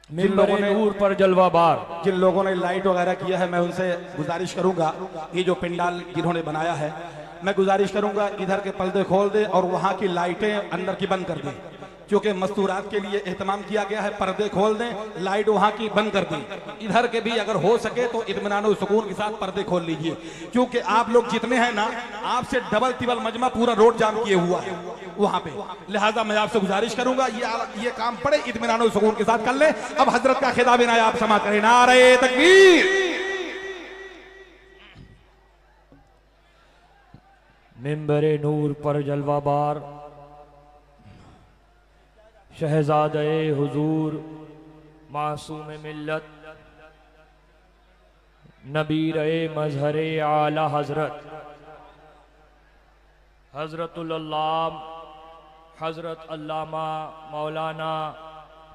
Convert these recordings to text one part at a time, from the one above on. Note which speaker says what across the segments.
Speaker 1: जिन लोगों ने
Speaker 2: नूर पर जलवाबार,
Speaker 1: जिन लोगों ने लाइट वगैरह किया है, मैं उनसे गुजारिश करूंगा, ये जो पंडाल जिन्होंने बनाया है, मैं गुजारिश करूंगा इधर के पर्दे खोल दे और वहां की लाइटें अंदर की बंद कर दें, क्योंकि मस्तूरात के लिए एहतमाम किया गया है। पर्दे खोल दें, लाइट वहां की बंद कर दें। इधर के भी अगर हो सके तो इत्मीनान और सुकून के साथ पर्दे खोल लीजिए, क्योंकि आप लोग जितने हैं ना, आपसे डबल तिबल मजमा पूरा रोड जाम किए हुआ है वहां पे। लिहाजा मैं आपसे गुजारिश करूंगा ये काम पड़े इत्मीनान और सुकून के साथ कर ले। अब हजरत का खिताब आप समा करें, नारे तकबीर।
Speaker 2: मिंबरे नूर पर जलवाबार, शहजादे हुजूर मासूम मिल्लत, नबीर मजहरे आला हजरत हजरतुल अल्लाम हजरत अल्लामा मौलाना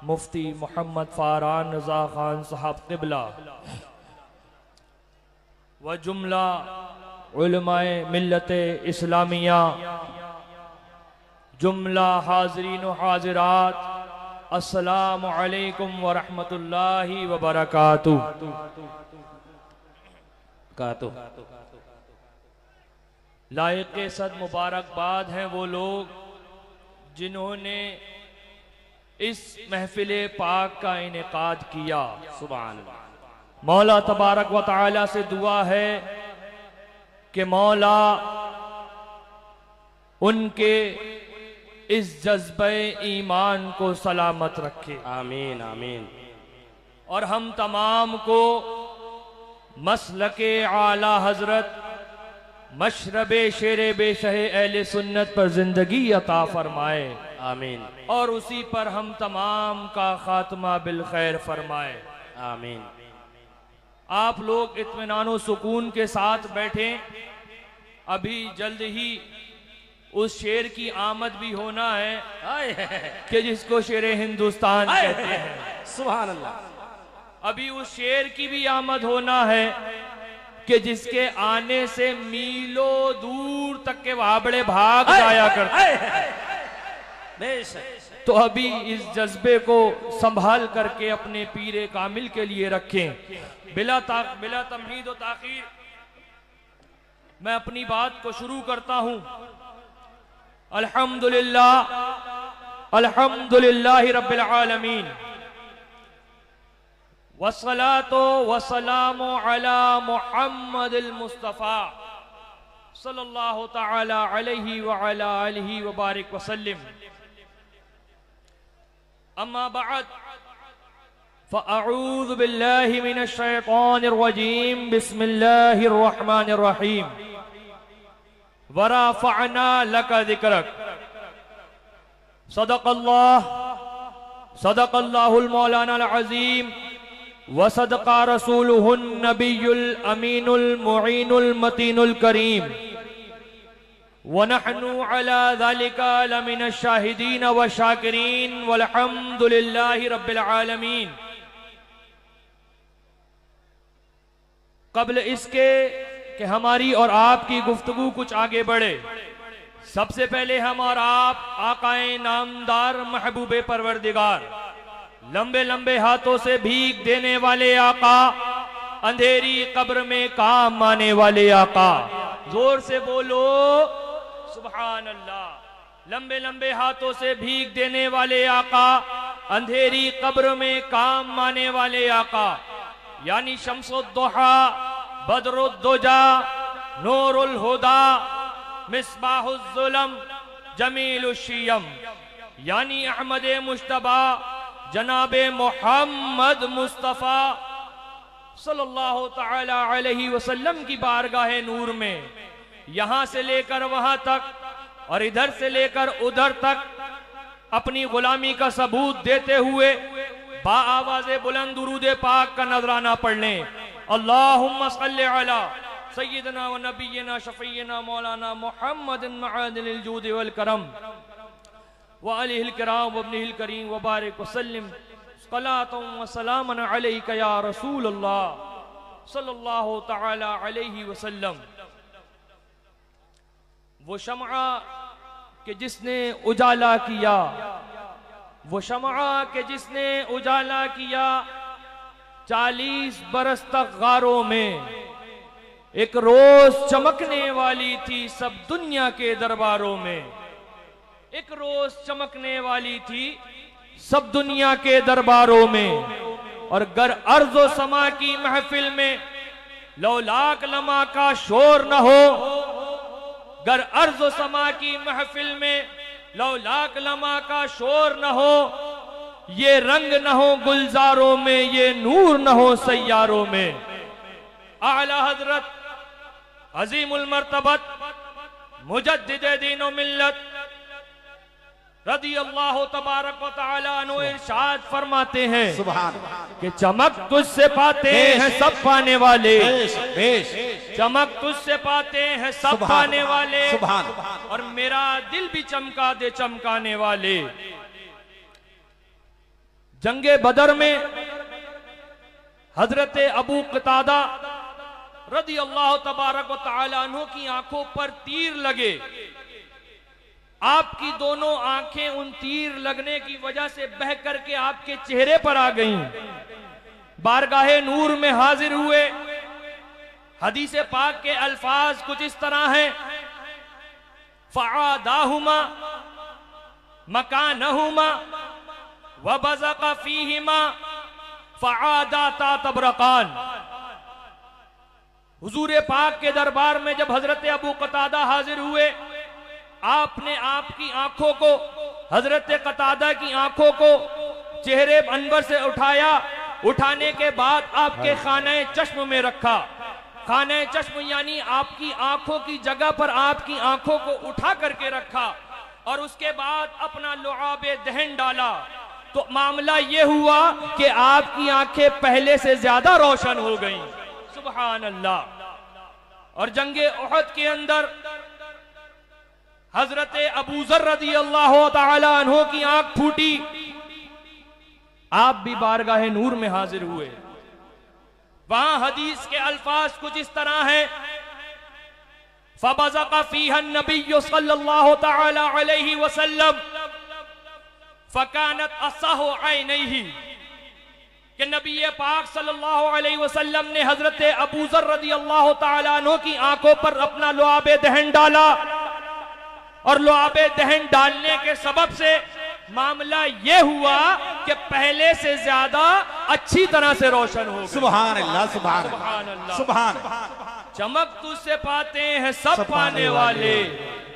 Speaker 2: मुफ्ती मोहम्मद फारान रजा खान साहब क़िबला व जुमला उलमाए मिल्लते इस्लामिया, जुमला हाज़रीन व हाज़िरात, अस्सलामु अलैकुम व रहमतुल्लाहि व बरकातुहू। लायक़े सद मुबारकबाद हैं वो लोग जिन्होंने इस महफिल पाक का इनेकाद किया। सुभान अल्लाह। मौला तबारक व तआला से दुआ है कि मौला उनके इस जज्बे ईमान को सलामत रखे।
Speaker 3: आमीन आमीन।
Speaker 2: और हम तमाम को मसलके आला हजरत मशरबे शेरे बेशह अहले सुन्नत पर जिंदगी अता फरमाए।
Speaker 3: आमीन।
Speaker 2: और उसी पर हम तमाम का खात्मा बिल खैर फरमाए।
Speaker 3: आमीन।
Speaker 2: आप लोग इत्मीनान सुकून के साथ बैठें, अभी जल्द ही उस शेर की आमद भी होना है कि जिसको शेर हिंदुस्तान कहते हैं।
Speaker 3: सुभान अल्लाह।
Speaker 2: अभी उस शेर की भी आमद होना है कि जिसके आने से मीलों दूर तक के वाबड़े भाग जाया करते। तो अभी इस जज्बे को संभाल करके अपने पीरे कामिल के लिए रखें। बिला तमहीद व ताखीर मैं अपनी बात को शुरू करता हूं। अल्हम्दुलिल्लाह, अल्हम्दुलिल्लाहि रब्बिल आलमीन, वस्सलातो वस्सलामु अला मुहम्मदिल मुस्तफ़ा सल्लल्लाहु तआला अलैहि व अला आलिहि व बारिक वसल्लम। अम्मा बअद, फ़अऊज़ु बिल्लाहि मिनश शैतानिर रजीम, बिस्मिल्लाहिर रहमानिर रहीम। वरफ़अना लका ज़िक्रक। सदक़ल्लाहुल मौलानाल अज़ीम व सदक़ा रसूलुहुन नबियुल अमीनुल मुईनुल मतीनुल करीम व नहनु अला ज़ालिका लमिनश शाहिदीन व शाकिरीन वल्हम्दुलिल्लाहि रब्बिल आलमीन। क़ब्ल इसके कि हमारी और आपकी गुफ्तगू कुछ आगे बढ़े, सबसे पहले हम और आप आकाए नामदार महबूबे परवरदिगार, लंबे लंबे हाथों से भीख देने वाले आका, अंधेरी कब्र में काम आने वाले आका, जोर से बोलो सुभान अल्लाह। लंबे लंबे हाथों से भीख देने वाले आका, अंधेरी कब्र में काम आने वाले आका, यानी शम्सुद्दुहा, बदरुद्दुजा, नूरुल हुदा, मिस्बाहुज़्ज़ुलम, जमीलुश्शियम, यानी अहमद मुश्तबा जनाबे मोहम्मद मुस्तफ़ा सल्लल्लाहु तआला अलैहि वसल्लम की बारगाह नूर में यहां से लेकर वहां तक और इधर से लेकर उधर तक अपनी गुलामी का सबूत देते हुए बाआवाज़े बुलंद दुरूद पाक का नजराना पढ़ लें। अल्लाहुम्मा सल्लि अला सय्यिदना व नबिय्यिना शफ़ीना मौलाना मुहम्मदिन मआदिनिल जूद वल करम व आलिहिल किराम व इब्निहिल करीम व बारिक वसल्लिम सलातन व सलामन अलैका या रसूल अल्लाह सल्लल्लाहु तआला अलैहि वसल्लम। वो शमआ कि जिसने उजाला किया, वो शमआ के जिसने उजाला किया 40 बरस तक गारों में, एक रोज चमकने वाली थी सब दुनिया के दरबारों में, एक रोज चमकने वाली थी सब दुनिया के दरबारों में। और गर अर्ज़ो समा की महफिल में लौलाक लमा का शोर न हो, गर अर्ज़ो समा की महफिल में लौलाक लमा का शोर न हो, ये रंग न हो गुलजारों में, ये नूर न हो सैयारों में। आला हजरत अजीमुल मर्तबत मुजद्दिद दीन व मिल्लत रदी अल्लाह तबारक व तआला अन्हु इरशाद फरमाते हैं कि चमक तुझसे पाते हैं सब पाने वाले, चमक तुझसे पाते हैं सब पाने वाले, और मेरा दिल भी चमका दे चमकाने वाले। जंगे बदर में हजरत अबू कतादा रदी अल्लाह तबारक व तआला अन्हु की आंखों पर तीर लगे। आपकी दोनों आंखें उन तीर लगने की वजह से बह करके आपके चेहरे पर आ गईं। बारगाहे नूर में हाजिर हुए। हदीस पाक के अल्फाज कुछ इस तरह हैं, फ़अदाहुमा मकानहुमा व बज़क़ फ़ीहिमा फ़अदाता तबरकान। हुजूर पाक के दरबार में जब हजरत अबू कतादा हाजिर हुए, आपने आपकी आंखों को, हजरत कतादा की आंखों को चेहरे अनवर से उठाया। उठाने के बाद आपके खाने चश्म में रखा। खाने चश्म यानी आपकी आंखों की जगह पर आपकी आंखों को उठा करके रखा, और उसके बाद अपना लुआबे दहन डाला। तो मामला यह हुआ कि आपकी आंखें पहले से ज्यादा रोशन हो गईं। सुभान अल्लाह। और जंगे उहद के अंदर हजरत अबू ज़र रज़ी अल्लाह तआला अन्हु की आंख फूटी। आप भी बारगाहे नूर में हाजिर हुए। वहां हदीस के अल्फाज कुछ इस तरह हैं, फ़बज़क़ फ़ीहा नबिय्यु सल्लल्लाहु तआला अलैहि वसल्लम फ़कानत असहु ऐनैहि, कि नबी पाक सल्लल्लाहु अलैहि वसल्लम ने हजरत अबू ज़र रज़ी अल्लाह तआला अन्हु की आंखों पर अपना लुआबे दहन डाला, और लुआबे दहन डालने के सबब से मामला यह हुआ कि पहले से ज्यादा अच्छी तरह से रोशन हो गया।
Speaker 1: सुभान अल्लाह, सुभान अल्लाह, सुभान।
Speaker 2: चमक तुझसे पाते हैं सब पाने वाले,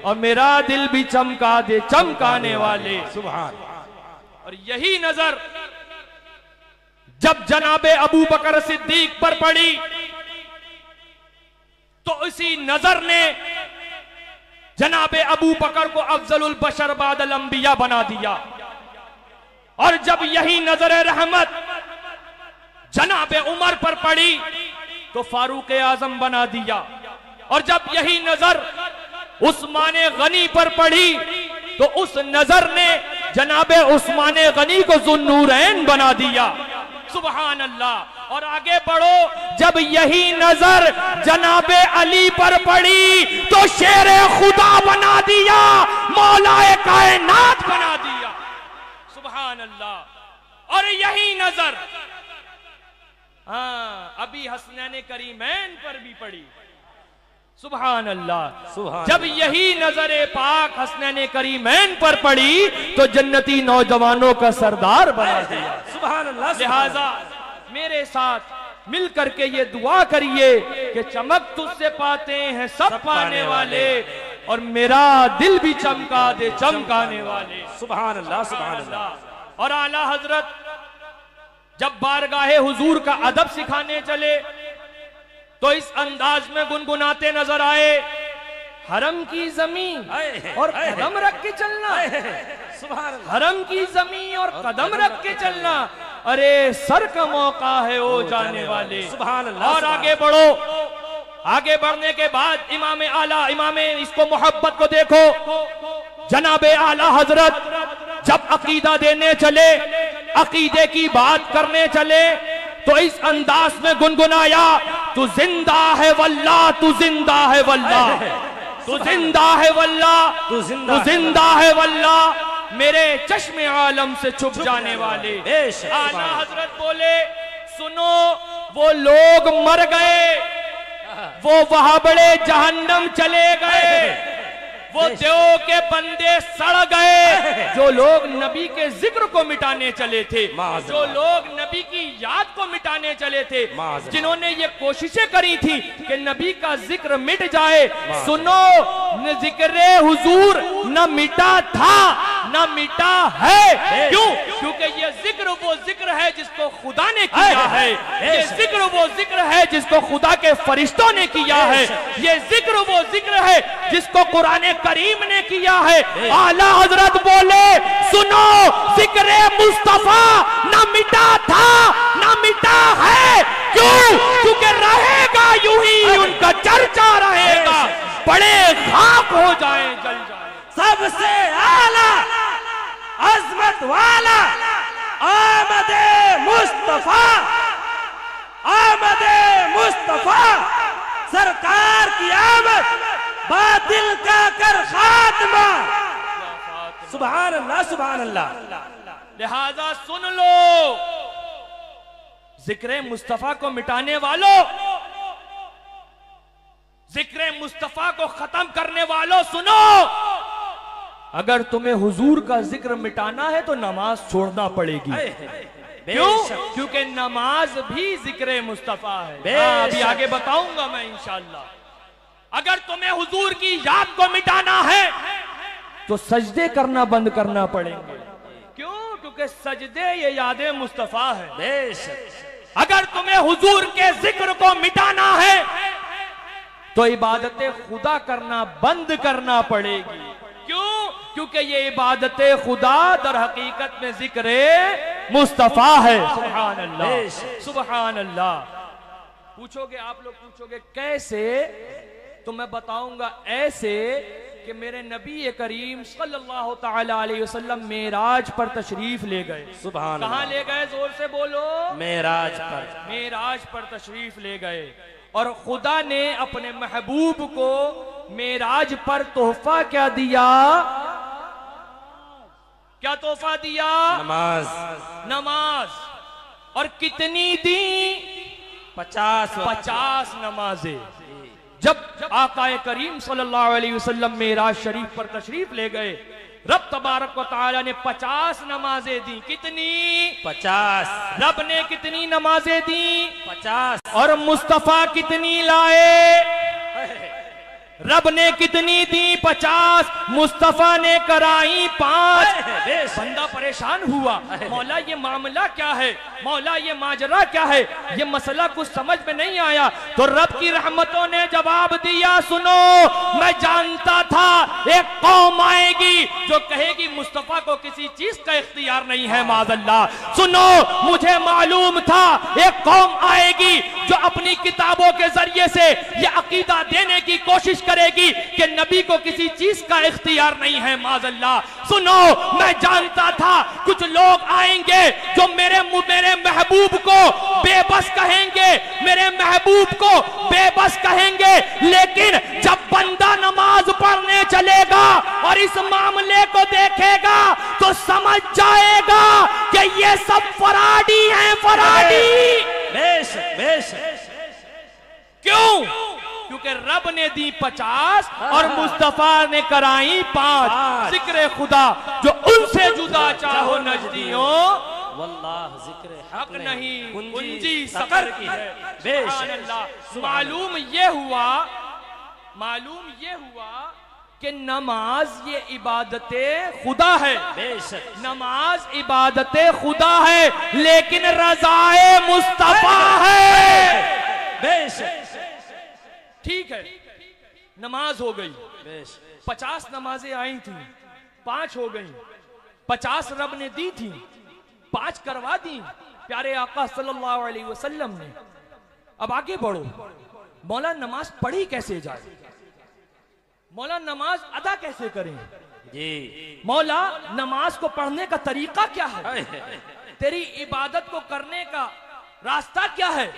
Speaker 2: और मेरा दिल भी चमका दे चमकाने वाले।
Speaker 1: सुभान।
Speaker 2: और यही नजर जब जनाबे अबू बकर सिद्दीक पर पड़ी, तो इसी नजर ने जनाबे अबू बकर को अफजलुल बशर बादल अंबिया बना दिया। और जब यही नजर रहमत जनाबे उमर पर पड़ी, तो फारूक आजम बना दिया। और जब यही नजर उस्माने गनी पर पड़ी, तो उस नजर ने जनाबे उस्माने गनी को ज़ुन्नूरैन बना दिया। सुभान अल्लाह। और आगे बढ़ो, जब यही नजर जनाबे अली पर पड़ी, तो शेरे खुदा बना दिया, मौलाए कायनात बना दिया। सुभान अल्लाह। और यही नजर अभी हसनैन करीमैन पर भी पड़ी। सुभान अल्लाह।
Speaker 3: सुभान।
Speaker 2: जब यही नजर पाक हसनैन करीमैन पर पड़ी, तो जन्नती नौजवानों का सरदार बना दिया।
Speaker 3: सुभान अल्लाह।
Speaker 2: लिहाजा मेरे साथ मिल करके ये दुआ करिए कि चमक तुझसे पाते हैं सब पाने वाले, और मेरा दिल भी चमका दे चमकाने वाले।
Speaker 3: सुभान अल्लाह, सुभान अल्लाह।
Speaker 2: और आला हजरत जब बारगाहे हुजूर का अदब सिखाने चले, तो इस अंदाज में गुनगुनाते नजर आए, हरम की जमीन और कदम रख के चलना, हरम की जमीन और कदम रख के चलना, अरे सर का मौका है ओ जाने वाले।
Speaker 3: सुभान अल्लाह।
Speaker 2: और आगे बढ़ो। आगे बढ़ने के बाद इमाम आला, इमाम इसको मोहब्बत को देखो, जनाबे आला हजरत जब अकीदा देने चले, अकीदे की बात करने चले, तो इस अंदाज में गुनगुनाया, तू जिंदा है वल्लाह, तू जिंदा है वल्लाह, तू जिंदा है वल्लाह, तू जिंदा है वल्लाह, मेरे चश्मे आलम से छुप जाने वाले। आला हजरत बोले सुनो वो लोग मर गए, वो वहां बड़े जहन्नम चले गए, वो देव के बंदे सड़ गए जो लोग नबी के जिक्र को मिटाने चले थे, जो लोग नबी की याद को मिटाने चले थे, जिन्होंने ये कोशिशें करी थी कि नबी का जिक्र मिट जाए। सुनो जिक्र हुजूर न मिटा था न मिटा है। क्यों? क्योंकि ये जिक्र वो जिक्र है जिसको खुदा ने किया है, ये जिक्र वो जिक्र है जिसको खुदा के फरिश्तों ने किया है, ये जिक्र वो जिक्र है जिसको कुरान करीम ने किया है। आला हजरत बोले सुनो जिक्र मुस्तफा न मिटा था न मिटा है। क्यों? क्योंकि रहेगा यूं ही उनका चर्चा रहेगा, बड़े खाक हो जाए जल जाए।
Speaker 3: सबसे आला अजमत वाला आमदे मुस्तफा, आमदे मुस्तफा सरकार की आमद बातिल का कर खात्मा। सुभान अल्लाह सुभान अल्लाह।
Speaker 2: लिहाजा सुन लो जिक्र मुस्तफा को मिटाने वालों, जिक्र मुस्तफा को खत्म करने वालों सुनो, अगर तुम्हें हुजूर का जिक्र मिटाना है तो नमाज छोड़ना पड़ेगी। क्यों? क्योंकि नमाज भी जिक्र मुस्तफा है। अभी आगे बताऊंगा मैं इंशाअल्लाह। अगर तुम्हें हुजूर की याद को मिटाना है तो सजदे करना बंद करना पड़ेंगे। क्यों? क्योंकि सजदे ये याद मुस्तफा है। अगर तुम्हें हुजूर के जिक्र को मिटाना है तो इबादत खुदा करना बंद करना पड़ेगी। क्यों? क्योंकि ये इबादत खुदा दर हकीकत में जिक्र मुस्तफा है। सुभान अल्लाह सुभान अल्लाह। पूछोगे आप लोग, पूछोगे कैसे, तो मैं बताऊंगा ऐसे कि मेरे नबी करीम सल्लल्लाहु तआला अलैहि वसल्लम मेराज पर तशरीफ ले गए।
Speaker 3: सुभान
Speaker 2: कहां ले गए? जोर से बोलो।
Speaker 3: मेराज पर।
Speaker 2: मेराज पर तशरीफ ले गए और खुदा ने अपने महबूब को मेराज पर तोहफा क्या दिया? क्या तोहफा दिया?
Speaker 3: नमाज।
Speaker 2: नमाज। और कितनी दी? 50 नमाजें। जब आकाए करीम सल्लल्लाहु अलैहि वसल्लम मेराज शरीफ पर तशरीफ ले गए, रब तबारक व तआला ने 50 नमाजें दी। कितनी? 50। रब ने कितनी नमाजें दी? 50। और मुस्तफा कितनी लाए? रब ने कितनी दी? 50। मुस्तफा ने कराई 5। बंदा परेशान हुआ, मौला ये मामला क्या है, मौला ये माजरा क्या है, ये मसला कुछ समझ में नहीं आया। तो रब की रहमतों ने जवाब दिया, सुनो मैं जानता था एक कौम आएगी जो कहेगी मुस्तफा को किसी चीज का इख्तियार नहीं है माज़अल्लाह। सुनो मुझे मालूम था एक कौम आएगी जो अपनी किताबों के जरिए से ये अकीदा देने की कोशिश करेगी कि नबी को किसी चीज का इख्तियार नहीं है माज़अल्लाह। सुनो मैं जानता था कुछ लोग आएंगे जो मेरे महबूब को बेबस कहेंगे, मेरे महबूब को बेबस कहेंगे, लेकिन जब बंदा नमाज पढ़ने चलेगा और इस मामले को देखेगा तो समझ जाएगा कि ये सब फराडी हैं, फराडी।
Speaker 3: बेशक बेशक।
Speaker 2: क्यों? क्योंकि रब ने दी 50 और मुस्तफा ने कराई 5। जिक्र खुदा जो उनसे जुदा चाहो नजदियों,
Speaker 3: वल्लाह जिक्र
Speaker 2: हक नहीं कुंजी सकर की है। सुभान अल्लाह। मालूम ये हुआ कि नमाज ये इबादत खुदा है।
Speaker 3: बेशक
Speaker 2: नमाज इबादत खुदा है लेकिन रज़ाए मुस्तफा है।
Speaker 3: बेशक
Speaker 2: ठीक है, नमाज हो गई, 50 नमाजें आई थी, 5 हो गई। 50 रब ने दी थी, 5 करवा दी प्यारे आका सल्लल्लाहु अलैहि वसल्लम ने। अब आगे बढ़ो, मौला नमाज पढ़ी कैसे जाए, मौला नमाज अदा कैसे करें
Speaker 3: जी,
Speaker 2: मौला नमाज को पढ़ने का तरीका क्या है, तेरी इबादत को करने का रास्ता क्या है।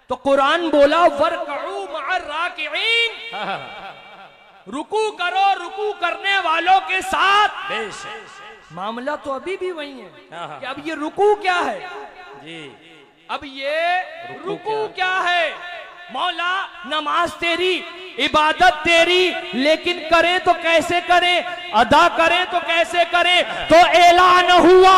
Speaker 2: तो कुरान बोला वरकऊ मअर राकिईन, रुकू करो, रुकू करने वालों के साथ।
Speaker 3: बेशक
Speaker 2: मामला तो अभी भी वही है
Speaker 3: हाँ।
Speaker 2: कि अब ये रुकू क्या है,
Speaker 3: जी।
Speaker 2: अब ये रुकू क्या है। मौला नमाज तेरी, इबादत तेरी, लेकिन करें तो कैसे करें, अदा करें तो कैसे करें। तो ऐलान हुआ,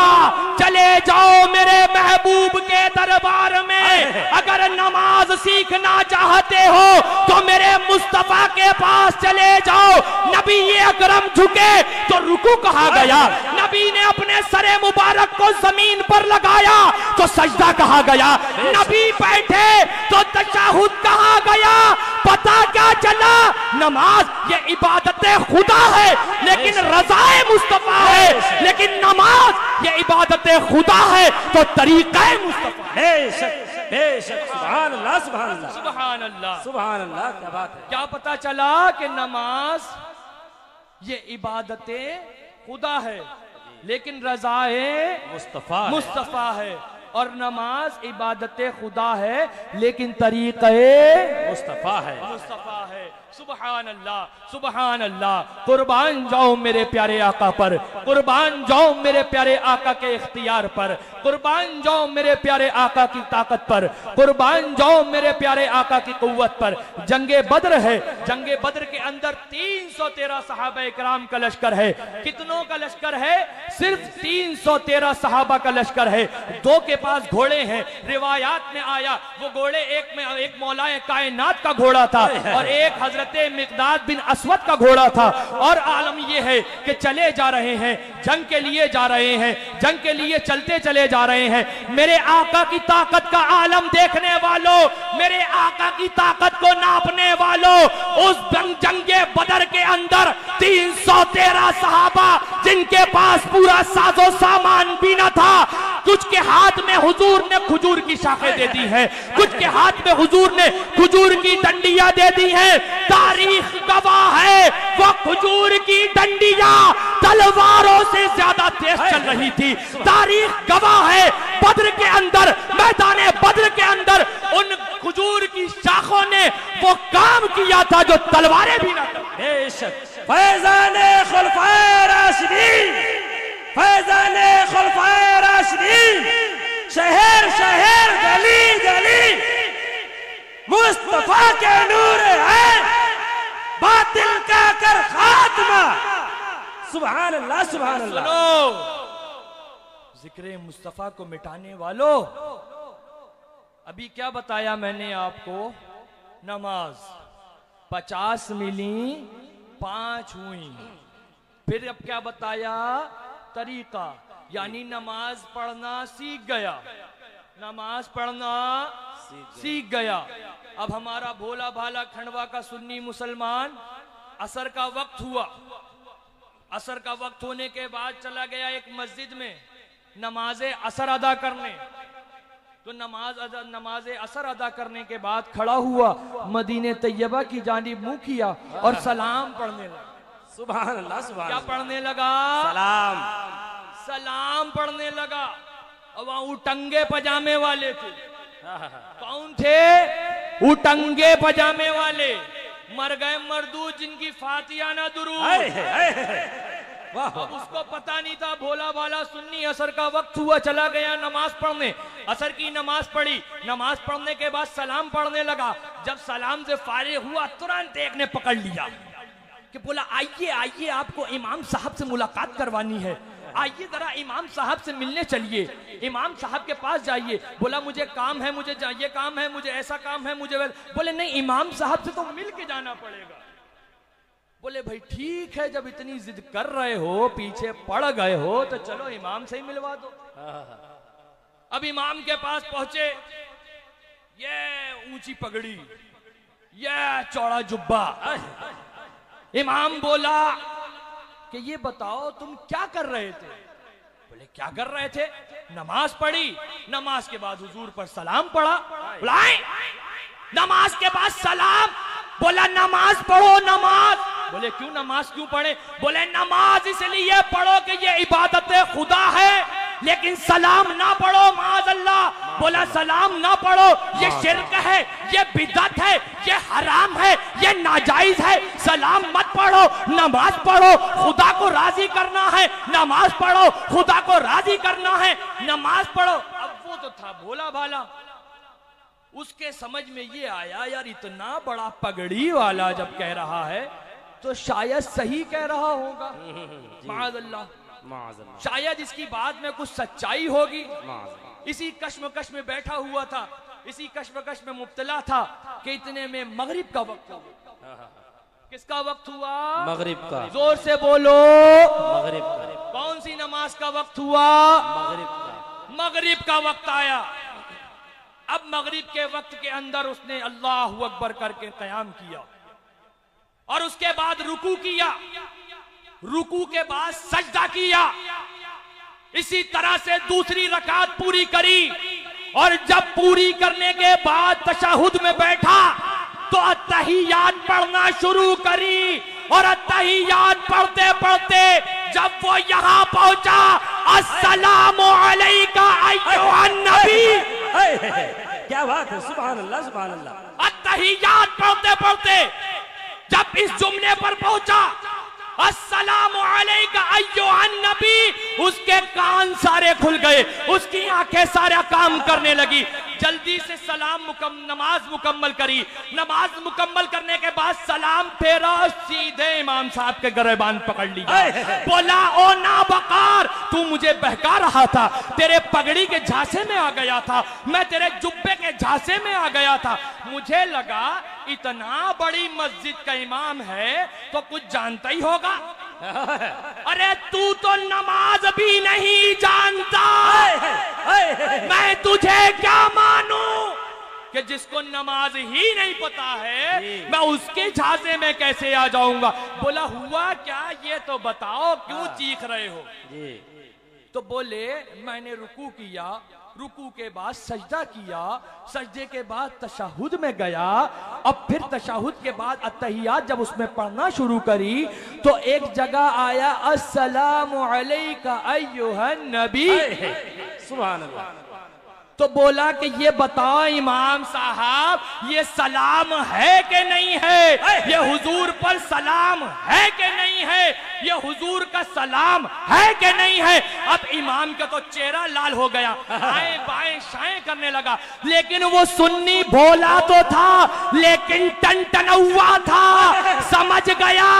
Speaker 2: चले जाओ मेरे महबूब के दरबार में। अगर नमाज सीखना चाहते हो तो मेरे मुस्तफा के पास चले जाओ। नबी ये अकरम झुके तो रुकू कहा गया, नबी ने अपने सरे मुबारक को जमीन पर लगाया तो सजदा कहा गया, नबी बैठे तो तशहुद कहा गया। पता क्या चला, नमाज ये इबादत खुदा है लेकिन रज़ाए मुस्तफा है, लेकिन नमाज ये इबादत खुदा है तो तरीक़ा मुस्तफा है।
Speaker 3: बेशक बेशक, सुभान अल्लाह सुभान अल्लाह
Speaker 2: सुभान अल्लाह
Speaker 3: सुभान अल्लाह। क्या बात है।
Speaker 2: क्या पता चला कि नमाज ये इबादत खुदा है लेकिन रज़ाए मुस्तफा है, और नमाज इबादत खुदा है लेकिन तरीक़े मुस्तफा है। सुभान अल्लाह सुभान अल्लाह। कुर्बान जाओ मेरे प्यारे आका पर, कुर्बान जाओ मेरे प्यारे आका के इख्तियार पर, कुर्बान जाओ मेरे प्यारे आका की ताकत पर, कुर्बान जाओ मेरे प्यारे आका की कुव्वत पर। जंगे बद्र है, जंगे बद्र के अंदर 313 सहाबा इकराम का लश्कर है। कितनों का लश्कर है? सिर्फ 313 सहाबा का लश्कर है। दो के पास घोड़े हैं, रिवायात में आया वो घोड़े एक मौलाए कायनात का घोड़ा था और एक हजरत मिक़दाद बिन असवद का घोड़ा था। और आलम यह है कि चले जा रहे हैं, जंग के लिए जा रहे हैं, जंग के लिए चलते चले जा रहे हैं। मेरे आका की ताकत का आलम देखने वालों, मेरे आका की ताकत को नापने वालों, उस जंगे बदर के अंदर 313 सहाबा जिनके पास पूरा साजो सामान भी न था, कुछ के हाथ में हुजूर ने खजूर की शाखें दे दी हैं, कुछ के हाथ में हुजूर ने खजूर की डंडियां दे दी हैं। तारीख गवाह है वो खजूर की डंडियां तलवारों से ज्यादा तेज चल रही थी। तारीख गवाह है बद्र के अंदर, मैदाने बद्र के अंदर उन खजूर की शाखों ने वो काम किया था जो तलवारें भी ना कर।
Speaker 3: बेशक फैज़ाने खुलफाए राशिदीन, फैज़ाने खुलफाए राशिदीन, शहर शहर गली गली मुस्तफा के नूर है, बातिल का कर खात्मा। सुभान अल्लाह सुभान अल्लाह।
Speaker 2: जिक्र मुस्तफा को मिटाने वालों, अभी क्या बताया मैंने आपको? नमाज 50 मिली 5 हुई। फिर अब क्या बताया? तरीका, यानी नमाज पढ़ना सीख गया, नमाज पढ़ना सीख गया। अब हमारा भोला भाला खंडवा का सुन्नी मुसलमान असर का वक्त हुआ, असर का वक्त होने के बाद चला गया एक मस्जिद में नमाज असर अदा करने। तो नमाज असर अदा करने के बाद खड़ा हुआ, मदीने तैयबा की जानिब मुंह किया और सलाम पढ़ने लगा।
Speaker 3: सुभान अल्लाह सुभान। क्या
Speaker 2: पढ़ने लगा? सलाम। सलाम पढ़ने लगा। और वहां उटंगे पजामे वाले थे। कौन थे? उटंगे पजामे वाले, मर गए मरदूद जिनकी फातिया ना दुरूद। अब उसको पता नहीं था, भोला भाला सुन्नी असर का वक्त हुआ, चला गया नमाज पढ़ने। असर की नमाज पढ़ी, नमाज पढ़ने के बाद सलाम पढ़ने लगा। जब सलाम से फारिग हुआ तुरंत एक ने पकड़ लिया कि बोला आइए आइए, आपको इमाम साहब से मुलाकात करवानी है, आइए जरा इमाम साहब से मिलने चलिए, इमाम साहब के पास जाइए। बोला मुझे काम है, मुझे ये काम है, मुझे ऐसा काम है, मुझे बोले नहीं, इमाम साहब से तो मिल के जाना पड़ेगा। बोले भाई ठीक है, जब इतनी जिद कर रहे हो, पीछे पड़ गए हो, तो चलो इमाम से ही मिलवा दो। अब इमाम के पास पहुंचे, ये ऊंची पगड़ी, ये चौड़ा जुब्बा। इमाम बोला कि ये बताओ तुम क्या कर रहे थे? बोले क्या कर रहे थे? नमाज पढ़ी, नमाज के बाद हुजूर पर सलाम पढ़ा। बुलाए, नमाज के बाद सलाम। बोला नमाज पढ़ो, नमाज। बोले क्यों नमाज क्यों पढ़े? बोले नमाज इसलिए पढ़ो कि ये इबादत खुदा है, लेकिन सलाम ना पढ़ो, माअज़ल्लाह। बोला सलाम ना पढ़ो, ये शिर्क है, ये बिदअत है, ये हराम है, ये नाजायज है। सलाम मत पढ़ो, नमाज पढ़ो, खुदा को राजी करना है। नमाज पढ़ो, खुदा को राजी करना है, नमाज पढ़ो। अब वो तो था भोला भाला, उसके समझ में ये आया यार इतना बड़ा पगड़ी वाला जब कह रहा है तो शायद सही कह रहा होगा। माअज़ल्लाह, शायद इसकी बात में कुछ सच्चाई होगी। इसी कश्मकश में बैठा हुआ था, इसी कश्मकश में मुब्तला था कि इतने में मगरिब का वक्त हुआ। किसका वक्त हुआ?
Speaker 3: मगरिब का।
Speaker 2: जोर से बोलो,
Speaker 3: मगरिब का।
Speaker 2: कौन सी नमाज का वक्त हुआ?
Speaker 3: मगरिब का।
Speaker 2: मगरिब का वक्त आया। अब मगरिब के वक्त के अंदर उसने अल्लाहु अकबर करके क़याम किया और उसके बाद रुकू किया, रुकू के बाद सजदा किया। इसी तरह से दूसरी रकात पूरी करी और जब पूरी करने के बाद तशहुद में बैठा तो अत्तहियात पढ़ना शुरू करी और अत्तहियात पढ़ते पढ़ते जब वो यहां पहुंचा, अस्सलामु अलैका अय्युहन नबी।
Speaker 3: क्या बात है, सुभान अल्लाह, सुभान अल्लाह।
Speaker 2: अत्तहियात पढ़ते पढ़ते जब इस जुमले पर पहुंचा, अस्सलामु अलैका अय्युहन नबी, उसके कान सारे खुल गए, उसकी आंखें सारा काम करने लगी। जल्दी से नमाज मुकम्मल करी। नमाज मुकम्मल करने के बाद सलाम फेरा, सीधे इमाम साहब के गिरबान पकड़ लिया। बोला ओ नाबकार, तू मुझे बहका रहा था, तेरे पगड़ी के झांसे में आ गया था, मैं तेरे जुब्बे के झांसे में आ गया था। मुझे लगा इतना बड़ी मस्जिद का इमाम है तो कुछ जानता ही होगा। अरे तू तो नमाज भी नहीं जानता, मैं तुझे क्या मानूं कि जिसको नमाज ही नहीं पता है, मैं उसके झांसे में कैसे आ जाऊंगा। बोला हुआ क्या ये तो बताओ, क्यों चीख रहे हो? तो बोले मैंने रुकू किया, रुकू के बाद सजदा किया, सजदे के बाद तशहुद में गया, अब फिर तशहुद के बाद अत्तहियात जब उसमें पढ़ना शुरू करी तो एक जगह आया अस्सलामु अलैका अय्युहन नबी।
Speaker 3: सुभान अल्लाह।
Speaker 2: तो बोला कि ये बताओ इमाम साहब, ये सलाम है कि नहीं है? ये हुजूर पर सलाम है कि नहीं है? ये हुजूर का सलाम है कि नहीं है? अब इमाम का तो चेहरा लाल हो गया, आए बाएं शाएं करने लगा। लेकिन वो सुन्नी भोला तो था लेकिन टनटनौआ था, समझ गया,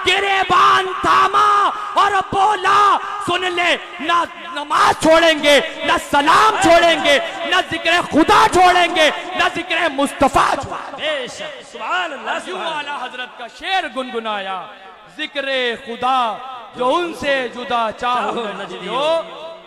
Speaker 2: गिरेबान थामा और बोला सुन ले, ना नमाज छोड़ेंगे, ना सलाम छोड़ेंगे, ना जिक्र खुदा छोड़ेंगे, ना जिक्र मुस्तफा छोड़ेंगे।
Speaker 3: सुभान अल्लाह।
Speaker 2: यूं आला हजरत का शेर गुनगुनाया, जिक्र खुदा जो उनसे जुदा चाहो नजरियो,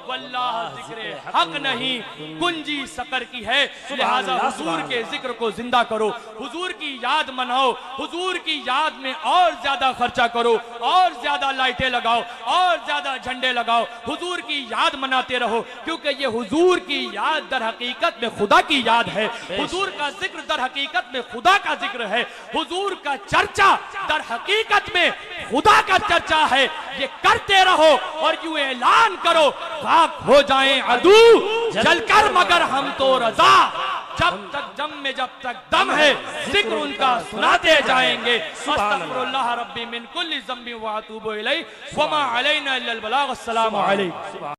Speaker 2: वल्लाह जिक्र हक नहीं कुंजी सकर की है। लिहाजा हुजूर के जिक्र को जिंदा करो, हुजूर की याद मनाओ, हुजूर की याद में और ज्यादा खर्चा करो, और ज्यादा लाइटें लगाओ, और ज्यादा झंडे लगाओ, हुजूर की याद मनाते रहो, क्योंकि ये हुजूर की याद दर हकीकत में खुदा की याद है। हुजूर का जिक्र दर हकीकत में खुदा का जिक्र है। हुजूर का चर्चा दर हकीकत में खुदा का चर्चा है। ये करते रहो और यूं ऐलान करो, खाक हो जाएं अदू जलकर मगर हम तो रजा, जब तक जम में जब तक दम है जिक्र उनका सुनाते जाएंगे। अस्तगफिरुल्लाह रब्बी मिन कुल्ली ज़ंबि व अतूबु इलैहि व मा अलैना इल्लल बलाग। अस्सलामु अलैकुम।